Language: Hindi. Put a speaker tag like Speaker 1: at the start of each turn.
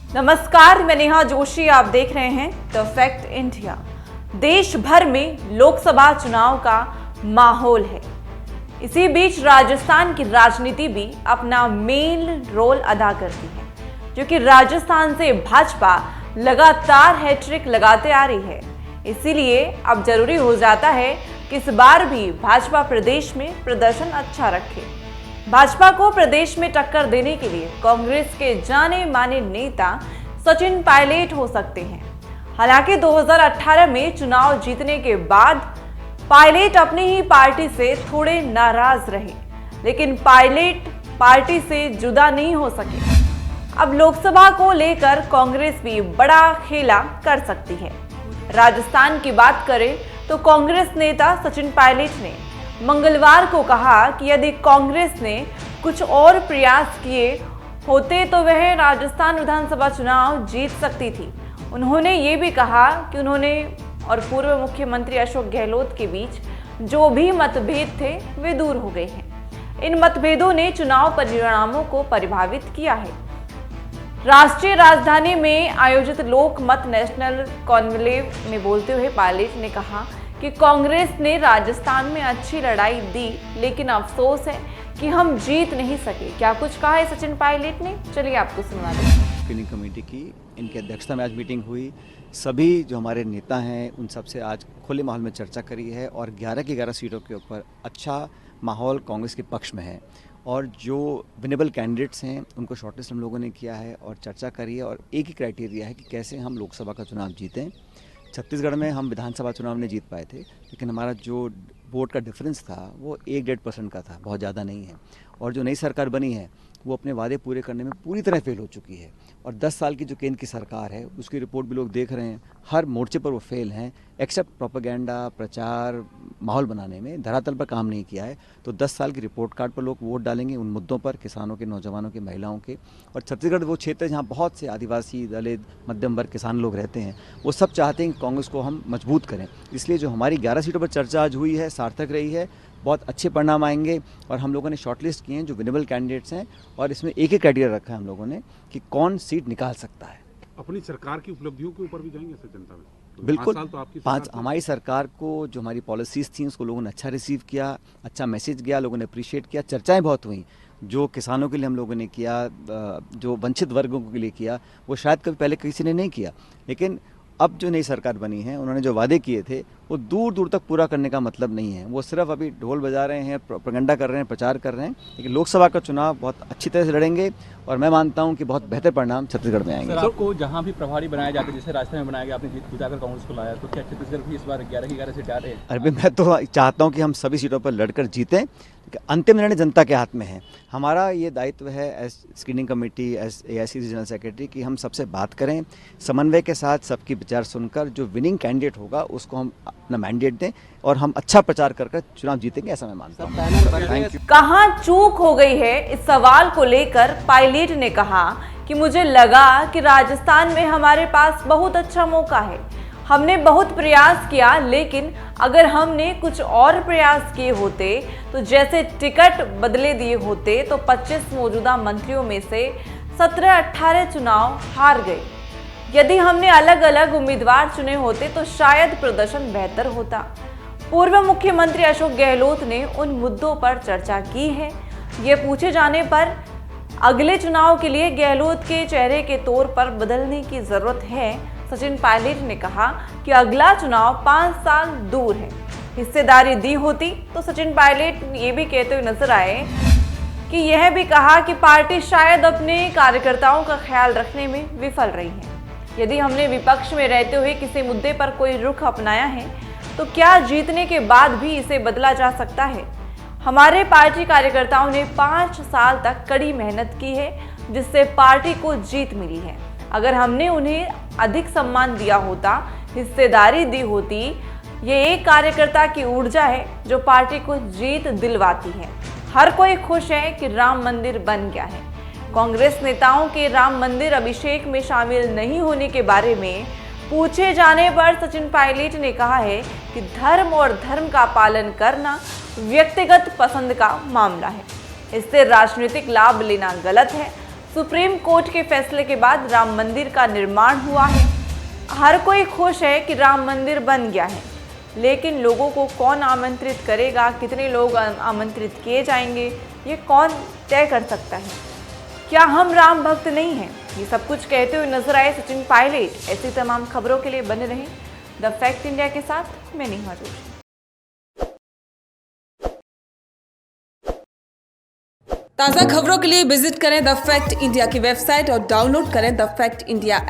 Speaker 1: नमस्कार, मैं नेहा जोशी। आप देख रहे हैं द फैक्ट इंडिया। देश भर में लोकसभा चुनाव का माहौल है। इसी बीच राजस्थान की राजनीति भी अपना मेन रोल अदा करती है, जो कि राजस्थान से भाजपा लगातार हैट्रिक लगाते आ रही है। इसीलिए अब जरूरी हो जाता है कि इस बार भी भाजपा प्रदेश में प्रदर्शन अच्छा रखे। भाजपा को प्रदेश में टक्कर देने के लिए कांग्रेस के जाने माने नेता सचिन पायलट हो सकते हैं। हालांकि 2018 में चुनाव जीतने के बाद पायलट अपनी ही पार्टी से थोड़े नाराज रहे, लेकिन पायलट पार्टी से जुदा नहीं हो सके। अब लोकसभा को लेकर कांग्रेस भी बड़ा खेला कर सकती है। राजस्थान की बात करें तो कांग्रेस नेता सचिन पायलट ने मंगलवार को कहा कि यदि कांग्रेस ने कुछ और प्रयास किए होते तो वह राजस्थान विधानसभा चुनाव जीत सकती थी। उन्होंने ये भी कहा कि उन्होंने और पूर्व मुख्यमंत्री अशोक गहलोत के बीच जो भी मतभेद थे वे दूर हो गए हैं। इन मतभेदों ने चुनाव परिणामों को प्रभावित किया है। राष्ट्रीय राजधानी में आयोजित लोकमत नेशनल कॉन्क्लेव में बोलते हुए पायलट ने कहा कि कांग्रेस ने राजस्थान में अच्छी लड़ाई दी, लेकिन अफसोस है कि हम जीत नहीं सके। क्या कुछ कहा है सचिन पायलट ने, चलिए आपको सुना दें।
Speaker 2: स्क्रीनिंग कमेटी की इनकी अध्यक्षता में आज मीटिंग हुई। सभी जो हमारे नेता हैं उन सबसे आज खुले माहौल में चर्चा करी है और 11 की 11 सीटों के ऊपर अच्छा माहौल कांग्रेस के पक्ष में है। और जो विनेबल कैंडिडेट्स हैं उनको शॉर्टलिस्ट हम लोगों ने किया है और चर्चा करी है। और एक ही क्राइटेरिया है कि कैसे हम लोकसभा का चुनाव जीतें। छत्तीसगढ़ में हम विधानसभा चुनाव नहीं जीत पाए थे, लेकिन हमारा जो वोट का डिफरेंस था वो 1-1.5% का था, बहुत ज़्यादा नहीं है। और जो नई सरकार बनी है वो अपने वादे पूरे करने में पूरी तरह फेल हो चुकी है। और 10 साल की जो केंद्र की सरकार है उसकी रिपोर्ट भी लोग देख रहे हैं, हर मोर्चे पर वो फेल हैं, एक्सेप्ट प्रोपेगेंडा, प्रचार, माहौल बनाने में धरातल पर काम नहीं किया है। तो 10 साल की रिपोर्ट कार्ड पर लोग वोट डालेंगे उन मुद्दों पर, किसानों के, नौजवानों के, महिलाओं के। और छत्तीसगढ़ वो क्षेत्र है जहाँ बहुत से आदिवासी, दलित, मध्यम वर्ग किसान लोग रहते हैं। वो सब चाहते हैं कि कांग्रेस को हम मजबूत करें। इसलिए जो हमारी 11 सीटों पर चर्चा आज हुई है सार्थक रही है, बहुत अच्छे परिणाम आएंगे। और हम लोगों ने शॉर्टलिस्ट किए हैं जो विनेबल कैंडिडेट्स हैं, और इसमें एक ही क्राइटेरिया रखा है हम लोगों ने कि कौन सीट निकाल सकता है।
Speaker 3: अपनी सरकार की उपलब्धियों के ऊपर भी जाएंगे सर जनता में? तो
Speaker 2: बिल्कुल,
Speaker 3: 5 साल तो आपकी
Speaker 2: हमारी सरकार को जो हमारी पॉलिसीज़ थी उसको लोगों ने अच्छा रिसीव किया, अच्छा मैसेज गया, लोगों ने अप्रिशिएट किया। चर्चाएं बहुत हुई, जो किसानों के लिए हम लोगों ने किया, जो वंचित वर्गों के लिए किया, वो शायद कभी पहले किसी ने नहीं किया। लेकिन अब जो नई सरकार बनी है उन्होंने जो वादे किए थे वो दूर दूर तक पूरा करने का मतलब नहीं है। वो सिर्फ अभी ढोल बजा रहे हैं, प्रोपेगेंडा कर रहे हैं, प्रचार कर रहे हैं। लेकिन लोकसभा का चुनाव बहुत अच्छी तरह से लड़ेंगे और मैं मानता हूं कि बहुत बेहतर परिणाम छत्तीसगढ़ में आएंगे।
Speaker 4: सर, आपको जहां भी प्रभारी बनाया जाता है, जैसे राजस्थान में बनाया गया, आपने जिताकर कांग्रेस को लाया, तो क्या छत्तीसगढ़ भी इस बार 11 की 11 सीटें आ रहे हैं?
Speaker 2: अरे मैं तो चाहता हूं कि हम सभी सीटों पर लड़कर जीतें। अंतिम निर्णय जनता के हाथ में है। हमारा ये दायित्व है as screening committee, as AIC general secretary, कि हम सबसे बात करें, समन्वय के साथ सबकी विचार सुनकर जो विनिंग कैंडिडेट होगा उसको हम अपना मैंडेट दें और हम अच्छा प्रचार कर चुनाव जीतेंगे, ऐसा मैं मानता हूँ। Thank you.
Speaker 1: कहां चूक हो गई है, इस सवाल को लेकर पायलट ने कहा कि मुझे लगा कि राजस्थान में हमारे पास बहुत अच्छा मौका है, हमने बहुत प्रयास किया, लेकिन अगर हमने कुछ और प्रयास किए होते तो जैसे टिकट बदले दिए होते तो 25 मौजूदा मंत्रियों में से 17-18 चुनाव हार गए। यदि हमने अलग अलग उम्मीदवार चुने होते तो शायद प्रदर्शन बेहतर होता। पूर्व मुख्यमंत्री अशोक गहलोत ने उन मुद्दों पर चर्चा की है। ये पूछे जाने पर अगले चुनाव के लिए गहलोत के चेहरे के तौर पर बदलने की जरूरत है, सचिन पायलट ने कहा कि अगला चुनाव 5 साल दूर है। हिस्सेदारी दी होती तो सचिन पायलट ये भी कहते हुए नजर आए कि यह भी कहा कि पार्टी शायद अपने कार्यकर्ताओं का ख्याल रखने में विफल रही है। यदि हमने विपक्ष में रहते हुए किसी मुद्दे पर कोई रुख अपनाया है तो क्या जीतने के बाद भी इसे बदला जा सकता है? हमारे पार्टी कार्यकर्ताओं ने 5 साल तक कड़ी मेहनत की है, जिससे पार्टी को जीत मिली है। अगर हमने उन्हें अधिक सम्मान दिया होता, हिस्सेदारी दी होती, ये एक कार्यकर्ता की ऊर्जा है जो पार्टी को जीत दिलवाती है। हर कोई खुश है कि राम मंदिर बन गया है। कांग्रेस नेताओं के राम मंदिर अभिषेक में शामिल नहीं होने के बारे में पूछे जाने पर सचिन पायलट ने कहा है कि धर्म और धर्म का पालन करना व्यक्तिगत पसंद का मामला है, इससे राजनीतिक लाभ लेना गलत है। सुप्रीम कोर्ट के फैसले के बाद राम मंदिर का निर्माण हुआ है। हर कोई खुश है कि राम मंदिर बन गया है, लेकिन लोगों को कौन आमंत्रित करेगा, कितने लोग आमंत्रित किए जाएंगे, ये कौन तय कर सकता है। क्या हम राम भक्त नहीं हैं? ये सब कुछ कहते हुए नजर आए सचिन पायलट। ऐसी तमाम खबरों के लिए बने रहें द फैक्ट इंडिया के साथ। मैं नेहा जोशी। ताज़ा खबरों के लिए विजिट करें द फैक्ट इंडिया की वेबसाइट और डाउनलोड करें द फैक्ट इंडिया ऐप।